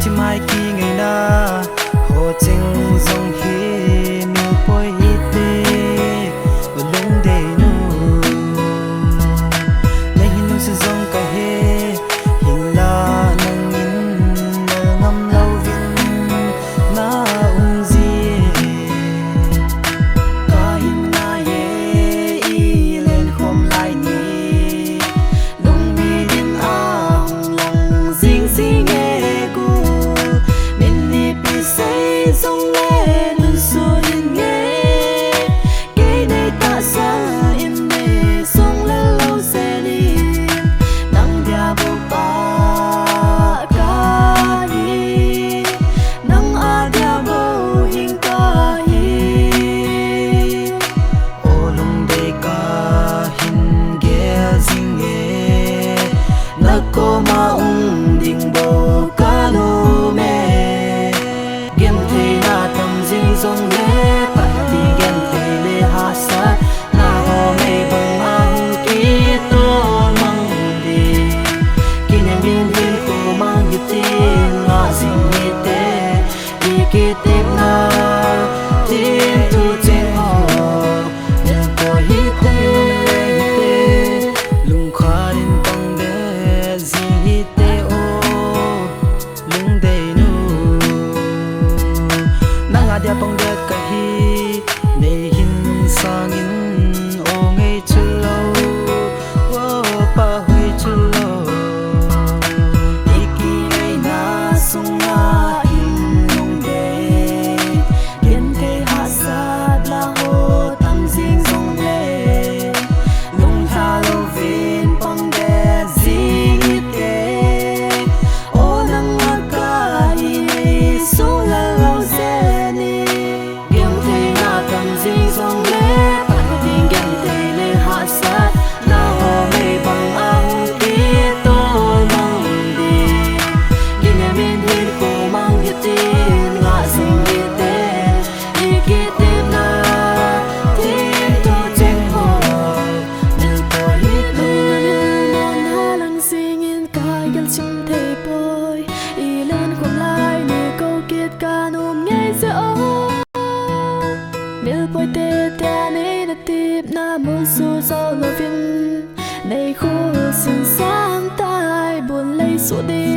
chỉ mai khi ngày na hồ trình dòng khi miêu bôi tê và lung đầy nu lấy hình nu sẽ dòng cả he hình la nâng in ngâm lâu viên na gì cả hình na ye y lên khom lại ni lung mi đến à hồng lòng ding ding nghe cu mình đi bị say dòng nghe luôn xua đến nghe cái này ta sang in mê sông lên lâu sẽ đi nắng dia bu ba ca hi nắng a dia bu hình ca hi ô lung de ca hin ge zing nghe na ko ma ung ding bo ca lu me gem thei na tam zing zong le pa ti gem thei le ha sa na ho me bang ang ki to mang di kin em bin bin ko mang yu ti nga zing ni te i ki te na tin tu chen ho ne ko hi te lung kha din tang de zi hi te o lung de nu nang adia pang de ka hi nei hin sang in o ngei chu lo wo pa hui chu lo iki ngei na sung na in lung de yen te ha sa la ho tam jing song le lung tha lo vin pang de zi te o nang ka hi nei so la lo se ni gem te na tam jing song le pa ting gem te le ha sa na ho me bang ang ki to mang di gin em in hin ko mang yu ti nga sing ni te i ki te na tin tu chen ho nel ko hi te non ha lang sing in ka gel chim te boy i len khom lai ni ko kiet ka nom ngay se o mil bôi tê ta nê na tiếp na muốn su sao lo viên này khô sương sáng tai buồn lấy số đi